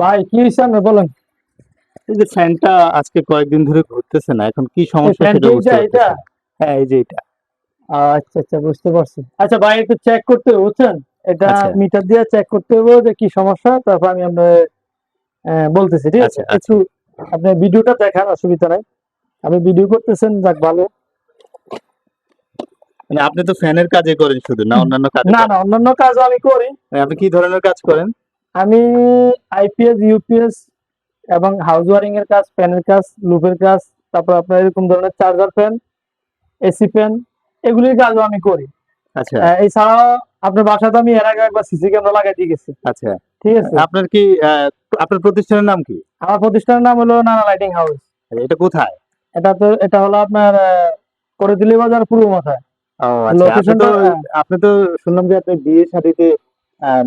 ভাই কি হয়েছে আপনি বলেন। এই যে ফ্যানটা আজকে কয়েকদিন ধরে ঘুরতেছে না, এখন কি সমস্যা ফ্যান সেটা কি বুঝতে এটা পারতেছি এটা? না। হ্যাঁ, এই যে এটা। আচ্ছা আচ্ছা, বুঝতে পারছি। আচ্ছা ভাই, একটু চেক করতে হবে বুঝছেন, এটা আচ্ছা মিটার দিয়ে চেক করতে হবে যে কি সমস্যা, তারপর আমি আপনার বলতেছি, ঠিক আছে? আচ্ছা আচ্ছা। একটু আপনি ভিডিওটা দেখান, অসুবিধা নাই। আপনি ভিডিও করতেছেন, যাক ভালো। মানে আপনি তো ফ্যানের কাজে করেন শুধু, না অন্যান্য কাজও না না, করেন? অন্যান্য কাজও আমি করি। মানে আপনি কি ধরনের কাজ করেন? আমি আইপিএস, ইউপিএস এবং হাউস ওয়ারিং এর কাজ, ফ্যানের কাজ, লুপের কাজ, তারপর আপনার এরকম ধরনের চার্জার ফ্যান, এসি ফ্যান, এগুলির কাজও আমি করি। আচ্ছা এছাড়াও আপনার বাসাতে আমি এর আগে একবার সিসি ক্যামেরা লাগাই দিয়ে গেছি, আচ্ছা। ঠিক আছে? আপনার কি আপনার প্রতিষ্ঠানের নাম কি? আমার প্রতিষ্ঠানের নাম হলো নানা লাইটিং হাউস। এটা কোথায়? এটা হলো আপনার করদিলি বাজার, পূর্ব মাথায়। ও আচ্ছা, লোকেশনটা আপনি তো শুনলাম যে আপনি বিয়ে শাদীতে হ্যাঁ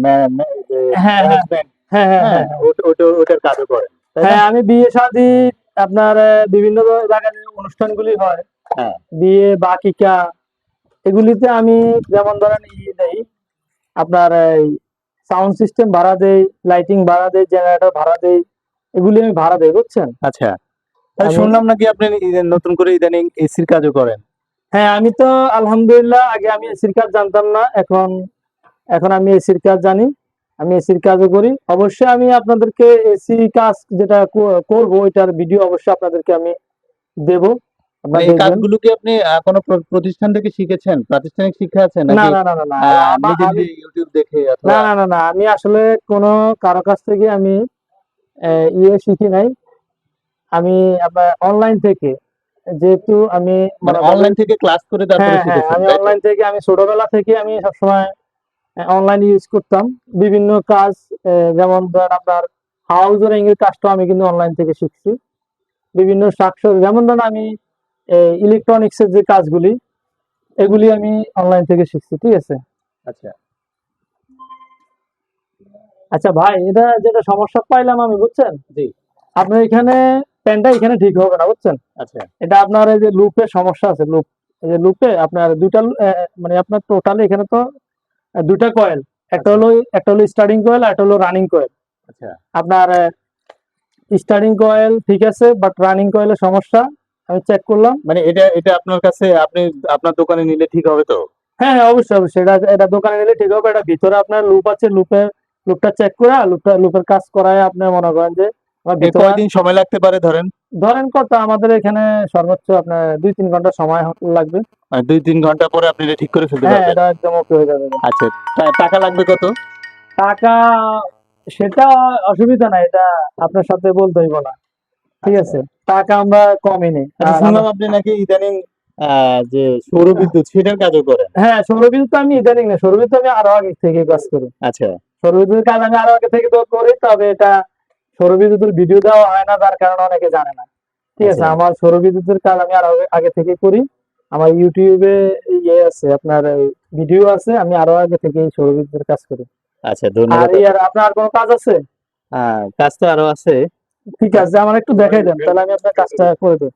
হ্যাঁ ম্যানেজমেন্ট, হ্যাঁ হ্যাঁ হ্যাঁ, হ্যাঁ হ্যাঁ ওটার কাজও করেন, তাই না? হ্যাঁ, আমি বিয়ে শাদী আপনার বিভিন্ন জায়গায় যে অনুষ্ঠানগুলি হয়, হ্যাঁ বিয়ে বাকিকা, এগুলিতে আমি যেমন ধরেন দেই আপনার এই সাউন্ড সিস্টেম ভাড়া দেই, লাইটিং ভাড়া দেই, জেনারেটর ভাড়া দেই, এগুলি আমি ভাড়া দেই বুঝছেন। আচ্ছা। তাই আমি শুনলাম নাকি আপনি নতুন করে ইদানিং এসির কাজও করেন? হ্যাঁ, আমি তো আলহামদুলিল্লাহ, আগে আমি এসির কাজ জানতাম না, এখন এখন আমি এসির কাজ জানি। আমি এসির কাজও করি। অবশ্যই আমি আপনাদেরকে এসি কাজ যেটা করব, ওইটার ভিডিও অবশ্যই আপনাদেরকে আমি দেব, মানে আপনারা এই দেখবেন। কাজগুলো কি আপনি কোনো প্রতিষ্ঠান থেকে শিখেছেন? প্রাতিষ্ঠানিক শিক্ষা আছে না নাকি না না না না, নিজে আমি নিজে ইউটিউব দেখে না অথবা? না না না, আমি আসলে কোনো কারো কাছ থেকে আমি শিখি নাই। আমি আপনার অনলাইন থেকে, যেহেতু আমি মানে মনে করেন, অনলাইন থেকে ক্লাস করে তারপরে হ্যাঁ হ্যাঁ, শিখেছেন, আমি তাই তো? অনলাইন থেকে, আমি ছোটবেলা থেকে আমি সবসময় অনলাইন ইউজ করতাম। বিভিন্ন কাজ, যেমন ধরেন আপনার হাউস ওয়ারিং এর কাজটা আমি কিন্তু অনলাইন থেকে শিখছি। বিভিন্ন শাকসবজি, যেমন ধরেন আমি ইলেকট্রনিক্স এর যে কাজগুলি, এগুলি আমি অনলাইন থেকে শিখছি, ঠিক আছে? আচ্ছা আচ্ছা ভাই, এটা যেটা সমস্যা পাইলাম আমি বুঝছেন, জি। আপনার এখানে প্যানটা এখানে ঠিক হবে না বুঝছেন। আচ্ছা এটা আপনার এই যে লুপের সমস্যা আছে, লুপ, এই যে লুপে আপনার দুইটা মানে আপনার টোটালি এখানে তো দুইটা কয়েল, একটা আচ্ছা হলো একটা হলো স্টার্টিং কয়েল, আর একটা হলো রানিং কয়েল। আচ্ছা। আপনার স্টার্টিং কয়েল ঠিক আছে, বাট রানিং কয়েলের সমস্যা, আমি চেক করলাম। মানে এটা এটা আপনার কাছে, আপনি আপনার দোকানে নিলে ঠিক হবে তো? হ্যাঁ হ্যাঁ, অবশ্যই অবশ্যই, এটা এটা দোকানে নিলে ঠিক হবে। এটা ভিতরে আপনার লুপ আছে, লুপটা চেক করে, লুপের কাজ করায় আপনি মনে করেন যে আমার এ ভিতরে কয়দিন সময় লাগতে পারে ধরেন? ধরেন কত, আমাদের এখানে সর্বোচ্চ আপনার 2-3 ঘন্টা সময় লাগবে। মানে 2-3 ঘন্টা পরে আপনি এটা ঠিক করে ফেলতে হ্যাঁ, পারবেন? এটা একদম ওকে হয়ে যাবে। আচ্ছা, টাকা লাগবে কত? টাকা সেটা অসুবিধা নাই, এটা আপনার সাথে বলতে হইব না, ঠিক আচ্ছা আছে? টাকা আমরা কমই নেই। আচ্ছা, আর শুনলাম আপনি নাকি ইদানিং যে সৌরবিদ্যুৎ সেটার কাজও করেন? হ্যাঁ, সৌরবিদ্যুৎ তো আমি ইদানিং না, সৌরবিদ্যুৎ আমি আরো আগে থেকে কাজ করি। আচ্ছা সৌরবিদ্যুতের কাজ আমি আরো আগে থেকে তো করি, তবে এটা সৌরবিদ্যুতের ভিডিও দেওয়া হয় না, যার কারণে অনেকে জানে না, ঠিক আছে? আচ্ছা আমার সৌরবিদ্যুতের কাজ আমি আরো আগে থেকে করি। আমার ইউটিউবে ইয়ে আছে, আপনার ভিডিও আছে, আমি আরো আগে থেকে সৌরবিদ্যুতের কাজ করি। আচ্ছা, আর ধন্যবাদ ইয়ার আপনাকে। আপনার আর কোনো কাজ আছে? কাজ তো আরো আছে। ঠিক আছে, আমার একটু দেখাই দেন, তাহলে আমি আপনার কাজটা করে দেব।